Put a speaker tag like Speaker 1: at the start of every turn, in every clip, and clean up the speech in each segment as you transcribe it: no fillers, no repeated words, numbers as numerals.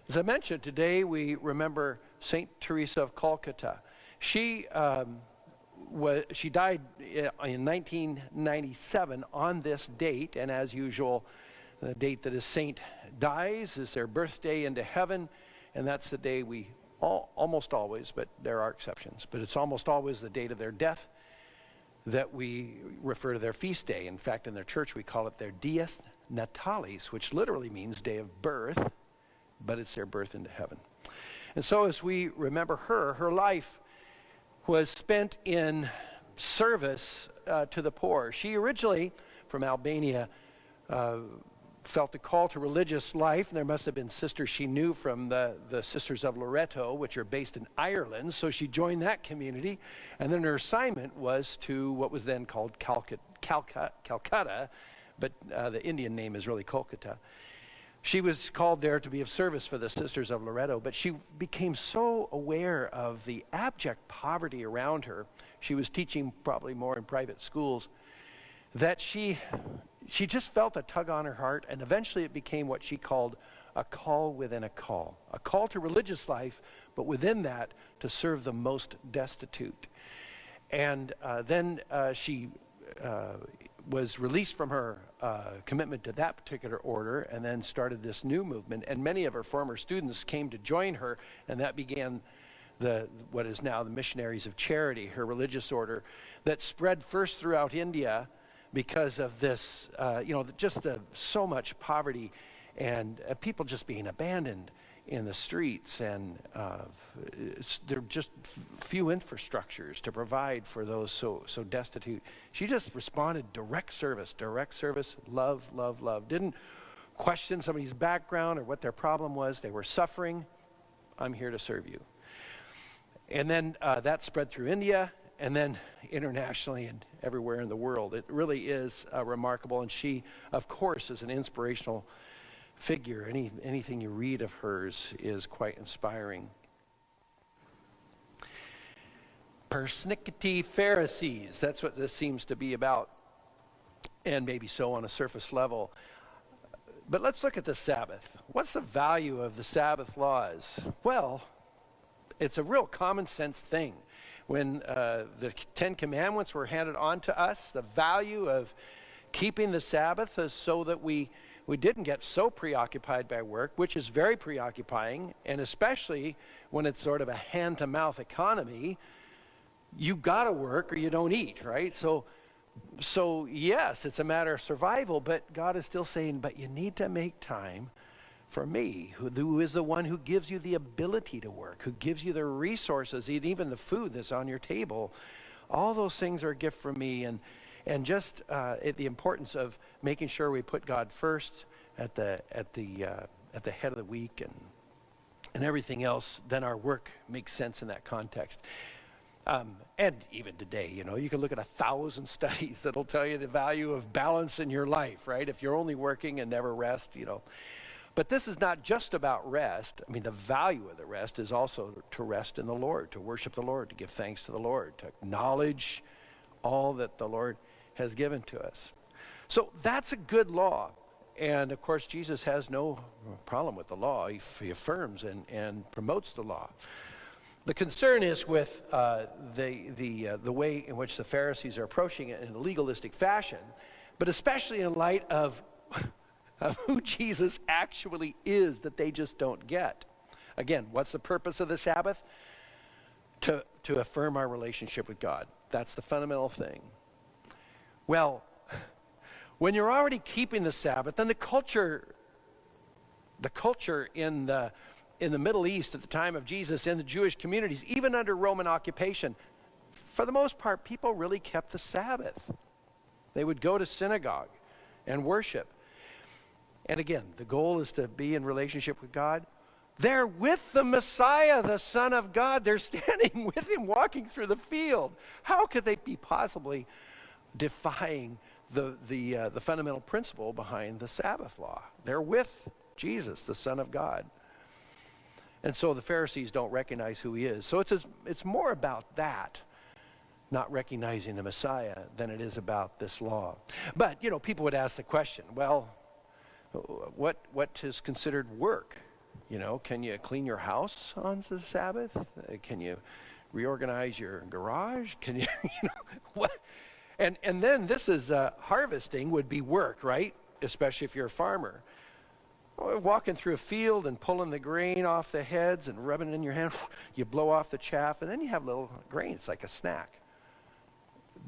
Speaker 1: As I mentioned, today we remember Saint Teresa of Kolkata. She died in 1997 on this date, and as usual, the date that a saint dies is their birthday into heaven, and that's the day we almost always, but there are exceptions, but it's almost always the date of their death that we refer to their feast day. In fact, in their church we call it their Dies Natalis, which literally means day of birth, but it's their birth into heaven. And so as we remember her life was spent in service to the poor. She originally, from Albania, felt a call to religious life, and there must have been sisters she knew from the Sisters of Loreto, which are based in Ireland, so she joined that community, and then her assignment was to what was then called Calcutta, but the Indian name is really Kolkata. She was called there to be of service for the Sisters of Loreto, but she became so aware of the abject poverty around her, she was teaching probably more in private schools, that she just felt a tug on her heart, and eventually it became what she called a call within a call to religious life, but within that to serve the most destitute. And then she was released from her commitment to that particular order, and then started this new movement, and many of her former students came to join her, and that began what is now the Missionaries of Charity, her religious order, that spread first throughout India because of this, so much poverty and people just being abandoned in the streets, and there are just few infrastructures to provide for those so destitute. She just responded direct service, love, love, love. Didn't question somebody's background or what their problem was. They were suffering. I'm here to serve you. And then that spread through India, and then internationally and everywhere in the world. It really is remarkable, and she, of course, is an inspirational figure. Anything you read of hers is quite inspiring. Persnickety Pharisees, that's what this seems to be about, and maybe so on a surface level. But let's look at the Sabbath. What's the value of the Sabbath laws? Well, it's a real common sense thing. When the Ten Commandments were handed on to us, the value of keeping the Sabbath is so that we didn't get so preoccupied by work, which is very preoccupying, and especially when it's sort of a hand-to-mouth economy. You gotta work or you don't eat, right? So yes, it's a matter of survival, but God is still saying, but you need to make time for me, who is the one who gives you the ability to work, who gives you the resources, even the food that's on your table. All those things are a gift from me, and just the importance of making sure we put God first at the head of the week, and everything else. Then our work makes sense in that context. And even today, you can look at 1,000 studies that'll tell you the value of balance in your life, right? If you're only working and never rest, But this is not just about rest. I mean, the value of the rest is also to rest in the Lord, to worship the Lord, to give thanks to the Lord, to acknowledge all that the Lord has given to us. So that's a good law. And of course, Jesus has no problem with the law. He affirms and promotes the law. The concern is with the way in which the Pharisees are approaching it in a legalistic fashion, but especially in light of who Jesus actually is that they just don't get. Again, what's the purpose of the Sabbath? To affirm our relationship with God. That's the fundamental thing. Well, when you're already keeping the Sabbath, then the culture in the Middle East at the time of Jesus, in the Jewish communities, even under Roman occupation, for the most part, people really kept the Sabbath. They would go to synagogue and worship. And again, the goal is to be in relationship with God. They're with the Messiah, the Son of God. They're standing with him, walking through the field. How could they be possibly defying the fundamental principle behind the Sabbath law? They're with Jesus, the Son of God. And so the Pharisees don't recognize who he is. So it's more about that, not recognizing the Messiah, than it is about this law. But, people would ask the question, well, what is considered work? You know, can you clean your house on the Sabbath? Can you reorganize your garage? Can you, you know, what? And then this is harvesting would be work, right? Especially if you're a farmer. Walking through a field and pulling the grain off the heads and rubbing it in your hand, you blow off the chaff, and then you have little grain. It's like a snack.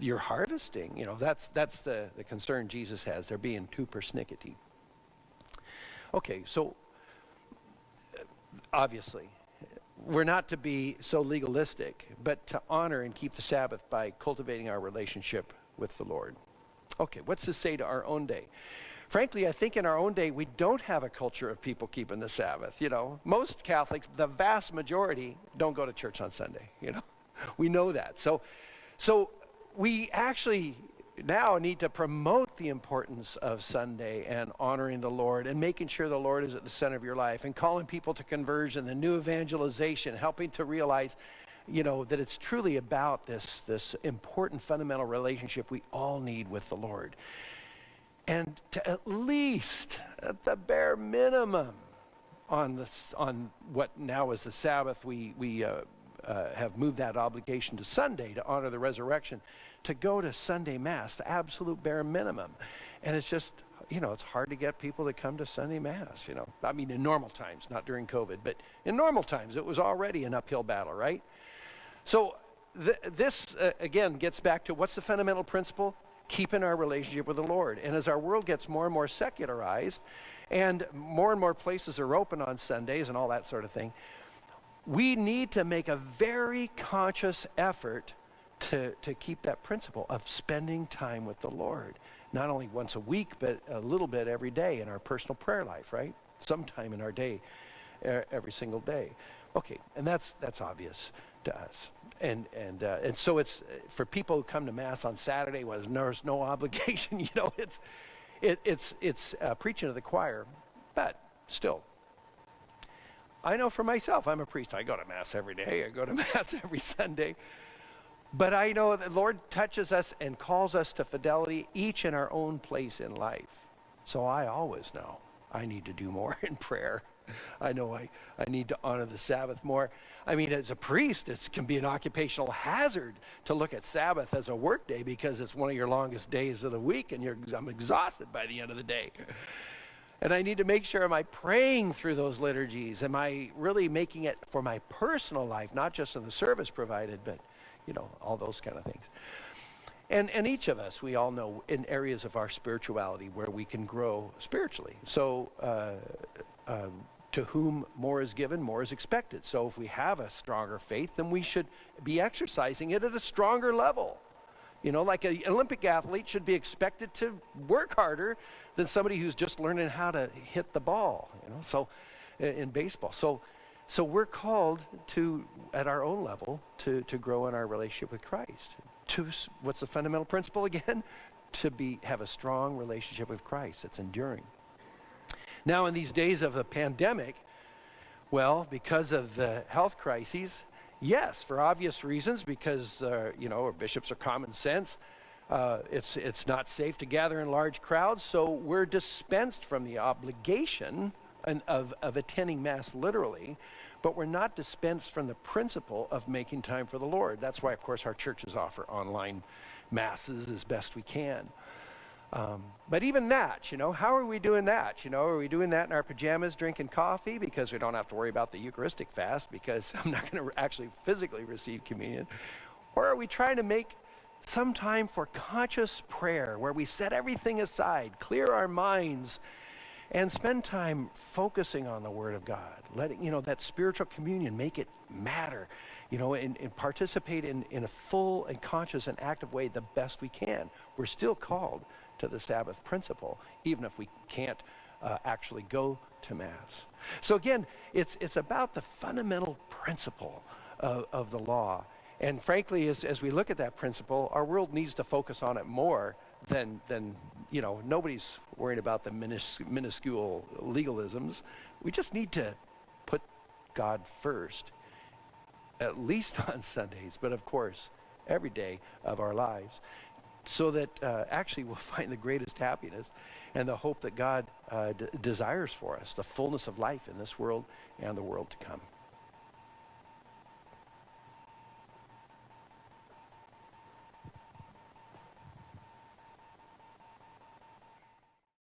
Speaker 1: You're harvesting. You know, that's the concern Jesus has. They're being too persnickety. Okay, so obviously, we're not to be so legalistic, but to honor and keep the Sabbath by cultivating our relationship with the Lord. Okay, what's this say to our own day? Frankly, I think in our own day, we don't have a culture of people keeping the Sabbath. You know, most Catholics, the vast majority, don't go to church on Sunday. You know, we know that. So we actually now need to promote the importance of Sunday and honoring the Lord and making sure the Lord is at the center of your life and calling people to conversion, the new evangelization, helping to realize, you know, that it's truly about this important fundamental relationship we all need with the Lord. And to at least, at the bare minimum, on what now is the Sabbath, we have moved that obligation to Sunday to honor the resurrection, to go to Sunday Mass, the absolute bare minimum. And it's just, you know, it's hard to get people to come to Sunday Mass, you know. I mean, in normal times, not during COVID, but in normal times, it was already an uphill battle, right? So this, again, gets back to what's the fundamental principle? Keeping our relationship with the Lord. And as our world gets more and more secularized and more places are open on Sundays and all that sort of thing, we need to make a very conscious effort to keep that principle of spending time with the Lord. Not only once a week, but a little bit every day in our personal prayer life, right? Sometime in our day, every single day. Okay, and that's obvious to us. And so it's for people who come to Mass on Saturday, well, there's no obligation. You know, it's preaching to the choir, but still, I know for myself, I'm a priest. I go to Mass every day. I go to Mass every Sunday. But I know that the Lord touches us and calls us to fidelity, each in our own place in life. So I always know I need to do more in prayer. I know I need to honor the Sabbath more. I mean, as a priest, it can be an occupational hazard to look at Sabbath as a work day because it's one of your longest days of the week and I'm exhausted by the end of the day. And I need to make sure, am I praying through those liturgies? Am I really making it for my personal life, not just in the service provided, but, you know, all those kind of things. And each of us, we all know in areas of our spirituality where we can grow spiritually. So to whom more is given, more is expected. So if we have a stronger faith, then we should be exercising it at a stronger level. You know, like an Olympic athlete should be expected to work harder than somebody who's just learning how to hit the ball, you know, so in baseball. So we're called to, at our own level, to grow in our relationship with Christ. What's the fundamental principle again? To have a strong relationship with Christ that's enduring. Now, in these days of the pandemic, well, because of the health crises, yes, for obvious reasons, because, you know, our bishops are common sense. It's not safe to gather in large crowds, so we're dispensed from the obligation of attending Mass literally, but we're not dispensed from the principle of making time for the Lord. That's why, of course, our churches offer online Masses as best we can. But even that, you know, how are we doing that? You know, are we doing that in our pajamas drinking coffee because we don't have to worry about the Eucharistic fast because I'm not going to actually physically receive communion? Or are we trying to make some time for conscious prayer where we set everything aside, clear our minds, and spend time focusing on the Word of God, letting, you know, that spiritual communion, make it matter, you know, and participate in a full and conscious and active way the best we can. We're still called to the Sabbath principle, even if we can't actually go to Mass. So again, it's about the fundamental principle of the law. And frankly, as we look at that principle, our world needs to focus on it more than you know, nobody's worried about the minuscule legalisms. We just need to put God first, at least on Sundays, but of course, every day of our lives. so that actually we'll find the greatest happiness and the hope that God desires for us, the fullness of life in this world and the world to come.